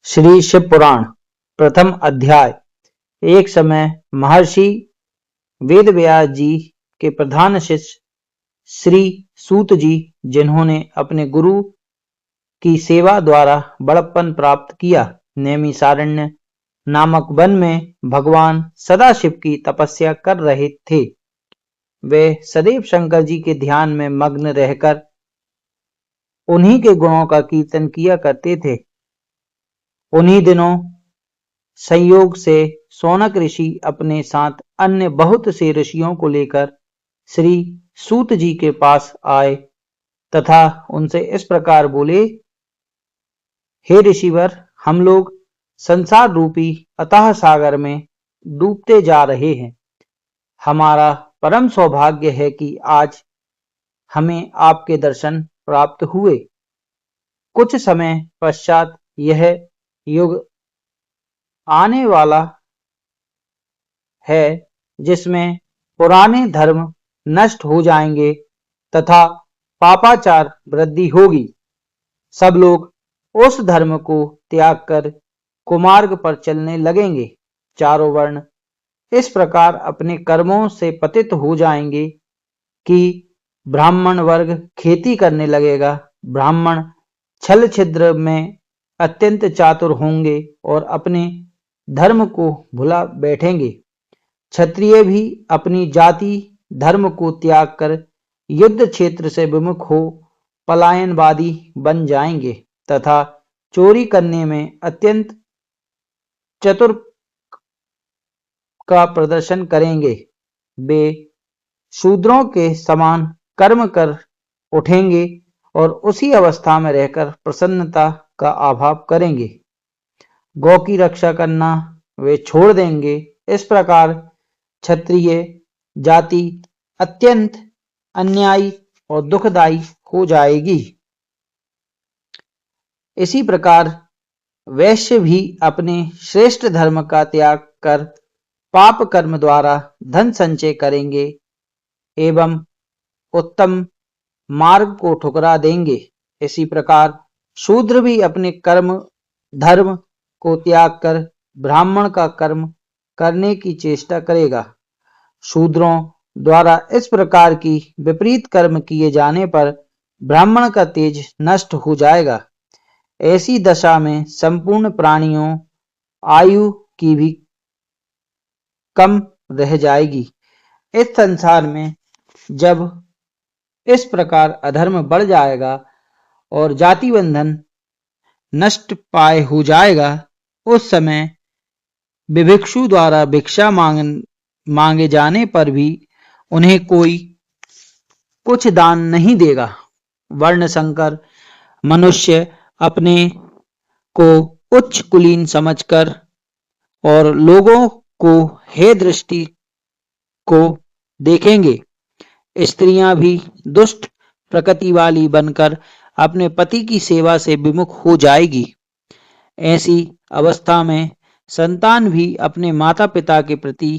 श्री शिव पुराण प्रथम अध्याय। एक समय महर्षि वेदव्यास जी के प्रधान शिष्य श्री सूत जी, जिन्होंने अपने गुरु की सेवा द्वारा बड़प्पन प्राप्त किया, नैमिषारण्य नामक वन में भगवान सदाशिव की तपस्या कर रहे थे। वे सदैव शंकर जी के ध्यान में मग्न रहकर उन्हीं के गुणों का कीर्तन किया करते थे। उन्हीं दिनों संयोग से शौनक ऋषि अपने साथ अन्य बहुत से ऋषियों को लेकर श्री सूत जी के पास आए तथा उनसे इस प्रकार बोले, हे ऋषिवर, हम लोग संसार रूपी अथाह सागर में डूबते जा रहे हैं। हमारा परम सौभाग्य है कि आज हमें आपके दर्शन प्राप्त हुए। कुछ समय पश्चात यह युग आने वाला है जिसमें पुराने धर्म नष्ट हो जाएंगे तथा पापाचार वृद्धि होगी। सब लोग उस धर्म को त्याग कर कुमार्ग पर चलने लगेंगे। चारों वर्ण इस प्रकार अपने कर्मों से पतित हो जाएंगे कि ब्राह्मण वर्ग खेती करने लगेगा। ब्राह्मण छल छिद्र में अत्यंत चातुर होंगे और अपने धर्म को भुला बैठेंगे। क्षत्रिय भी अपनी जाति धर्म को त्याग कर युद्ध क्षेत्र से विमुख हो पलायनवादी बन जाएंगे तथा चोरी करने में अत्यंत चतुर का प्रदर्शन करेंगे। वे शूद्रों के समान कर्म कर उठेंगे और उसी अवस्था में रहकर प्रसन्नता का अभाव करेंगे। गौ की रक्षा करना वे छोड़ देंगे। इस प्रकार क्षत्रिय जाति अत्यंत अन्यायी और दुखदायी हो जाएगी। इसी प्रकार वैश्य भी अपने श्रेष्ठ धर्म का त्याग कर पाप कर्म द्वारा धन संचय करेंगे एवं उत्तम मार्ग को ठुकरा देंगे। इसी प्रकार शूद्र भी अपने कर्म धर्म को त्याग कर ब्राह्मण का कर्म करने की चेष्टा करेगा। शूद्रों द्वारा इस प्रकार की विपरीत कर्म किए जाने पर ब्राह्मण का तेज नष्ट हो जाएगा। ऐसी दशा में संपूर्ण प्राणियों आयु की भी कम रह जाएगी। इस संसार में जब इस प्रकार अधर्म बढ़ जाएगा और जाति बंधन नष्ट पाए हो जाएगा, उस समय विभिक्षु द्वारा भिक्षा मांगे जाने पर भी उन्हें कोई कुछ दान नहीं देगा। वर्ण संकर मनुष्य अपने को उच्च कुलीन समझकर और लोगों को हे दृष्टि को देखेंगे। स्त्रियां भी दुष्ट प्रकृति वाली बनकर अपने पति की सेवा से विमुख हो जाएगी। ऐसी अवस्था में संतान भी अपने माता पिता के प्रति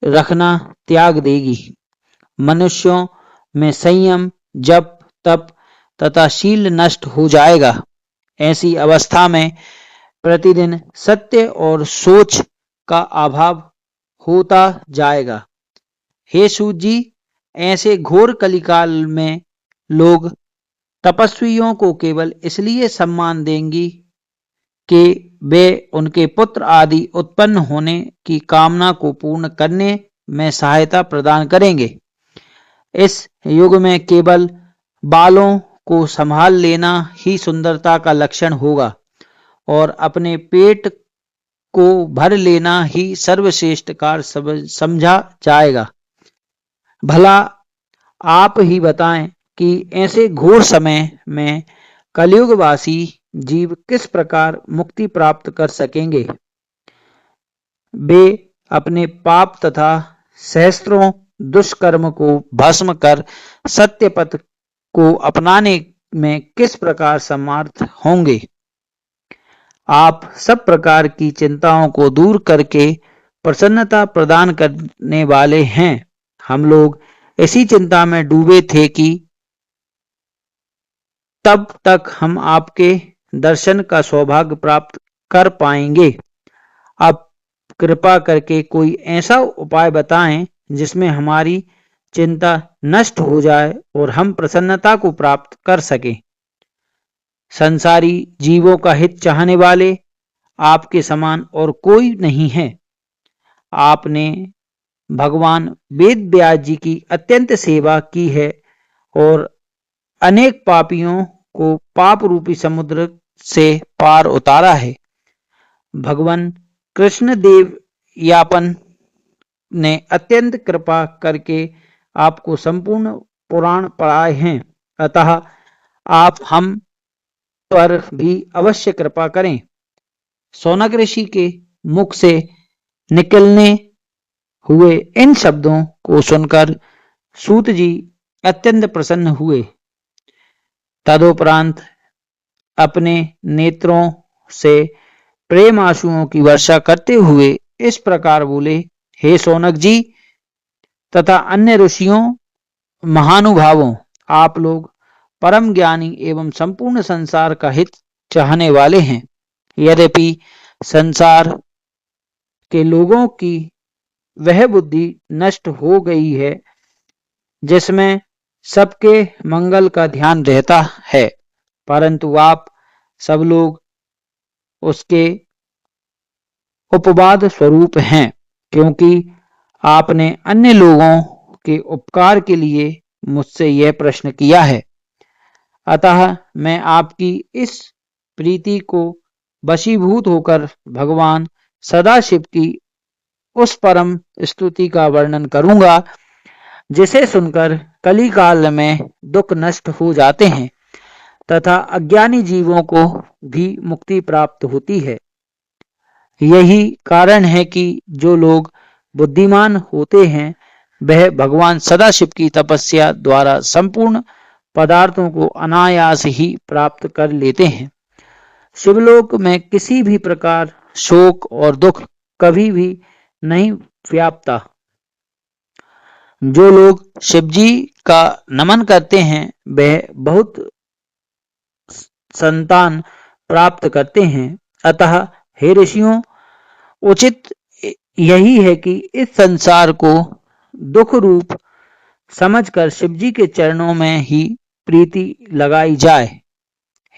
रखना त्याग देगी। मनुष्यों में संयम, जप, तप तथा शील नष्ट हो जाएगा। ऐसी अवस्था में प्रतिदिन सत्य और सोच का अभाव होता जाएगा। हे सूत जी, ऐसे घोर कलिकाल में लोग तपस्वियों को केवल इसलिए सम्मान देंगी कि वे उनके पुत्र आदि उत्पन्न होने की कामना को पूर्ण करने में सहायता प्रदान करेंगे। इस युग में केवल बालों को संभाल लेना ही सुंदरता का लक्षण होगा और अपने पेट को भर लेना ही सर्वश्रेष्ठ कार्य समझा जाएगा। भला आप ही बताएं कि ऐसे घोर समय में कलयुगवासी जीव किस प्रकार मुक्ति प्राप्त कर सकेंगे। वे अपने पाप तथा सहस्त्रों दुष्कर्म को भस्म कर सत्य पथ को अपनाने में किस प्रकार समर्थ होंगे। आप सब प्रकार की चिंताओं को दूर करके प्रसन्नता प्रदान करने वाले हैं। हम लोग इसी चिंता में डूबे थे कि तब तक हम आपके दर्शन का सौभाग्य प्राप्त कर पाएंगे। अब कृपा करके कोई ऐसा उपाय बताएं जिसमें हमारी चिंता नष्ट हो जाए और हम प्रसन्नता को प्राप्त कर सकें। संसारी जीवों का हित चाहने वाले आपके समान और कोई नहीं है। आपने भगवान वेद व्यास जी की अत्यंत सेवा की है और अनेक पापियों को पाप रूपी समुद्र से पार उतारा है। भगवान कृष्ण देव यापन ने अत्यंत कृपा करके आपको संपूर्ण पुराण पढ़ाए हैं, अतः आप हम पर भी अवश्य कृपा करें। शौनक ऋषि के मुख से निकलने हुए इन शब्दों को सुनकर सूत जी अत्यंत प्रसन्न हुए। तदुपरांत अपने नेत्रों से प्रेम आंसुओं की वर्षा करते हुए इस प्रकार बोले, हे शौनक जी तथा अन्य ऋषियों महानुभावों, आप लोग परम ज्ञानी एवं संपूर्ण संसार का हित चाहने वाले हैं। यद्यपि संसार के लोगों की वह बुद्धि नष्ट हो गई है जिसमें सबके मंगल का ध्यान रहता है, परंतु आप सब लोग उसके उपवाद स्वरूप हैं, क्योंकि आपने अन्य लोगों के उपकार के लिए मुझसे यह प्रश्न किया है। अतः मैं आपकी इस प्रीति को वशीभूत होकर भगवान सदाशिव की उस परम स्तुति का वर्णन करूंगा जिसे सुनकर कली काल में दुख नष्ट हो जाते हैं तथा अज्ञानी जीवों को भी मुक्ति प्राप्त होती है। यही कारण है कि जो लोग बुद्धिमान होते हैं वह भगवान सदाशिव की तपस्या द्वारा संपूर्ण पदार्थों को अनायास ही प्राप्त कर लेते हैं। शिवलोक में किसी भी प्रकार शोक और दुख कभी भी नहीं व्यापता। जो लोग शिवजी का नमन करते हैं वह बहुत संतान प्राप्त करते हैं। अतः हे ऋषियों, उचित यही है कि इस संसार को दुख रूप समझकर शिवजी के चरणों में ही प्रीति लगाई जाए।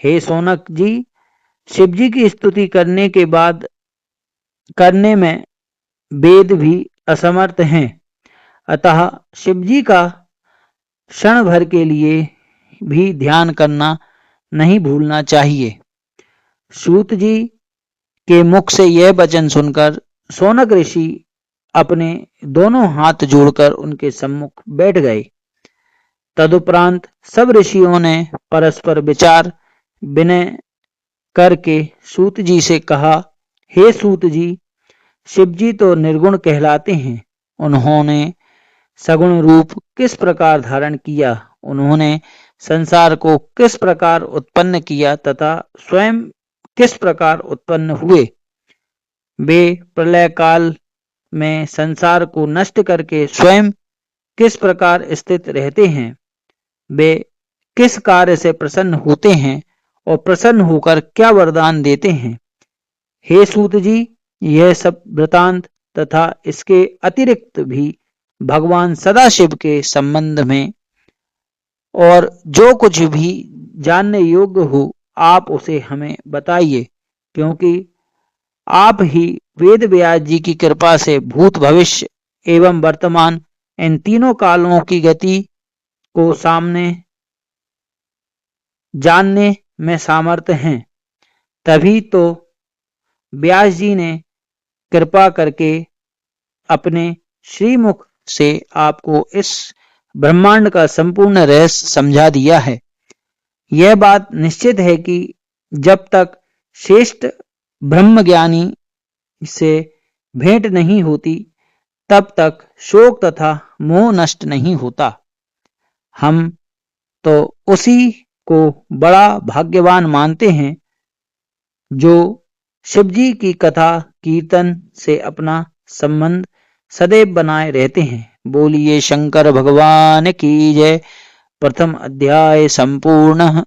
हे शौनक जी, शिवजी की स्तुति करने के बाद करने में वेद भी असमर्थ हैं, अतः शिवजी का क्षण भर के लिए भी ध्यान करना नहीं भूलना चाहिए। सूत जी के मुख से यह वचन सुनकर शौनक ऋषि अपने दोनों हाथ जोड़कर उनके सम्मुख बैठ गए। तदुपरांत सब ऋषियों ने परस्पर विचार विनय करके सूत जी से कहा, हे सूत जी, शिवजी तो निर्गुण कहलाते हैं, उन्होंने सगुण रूप किस प्रकार धारण किया, उन्होंने संसार को किस प्रकार उत्पन्न किया तथा स्वयं किस प्रकार उत्पन्न हुए। वे प्रलय काल में संसार को नष्ट करके स्वयं किस प्रकार स्थित रहते हैं, वे किस कार्य से प्रसन्न होते हैं और प्रसन्न होकर क्या वरदान देते हैं। हे सूत जी, यह सब वृतांत तथा इसके अतिरिक्त भी भगवान सदाशिव के संबंध में और जो कुछ भी जानने योग्य हो आप उसे हमें बताइए, क्योंकि आप ही वेद व्यास जी की कृपा से भूत भविष्य एवं वर्तमान इन तीनों कालों की गति को सामने जानने में सामर्थ्य हैं। तभी तो व्यास जी ने कृपा करके अपने श्रीमुख से आपको इस ब्रह्मांड का संपूर्ण रहस्य समझा दिया है। यह बात निश्चित है कि जब तक श्रेष्ठ ब्रह्मज्ञानी से भेंट नहीं होती तब तक शोक तथा मोह नष्ट नहीं होता। हम तो उसी को बड़ा भाग्यवान मानते हैं जो शिवजी की कथा कीर्तन से अपना संबंध सदैव बनाए रहते हैं। बोलिए शंकर भगवान की जय। प्रथम अध्याय संपूर्ण।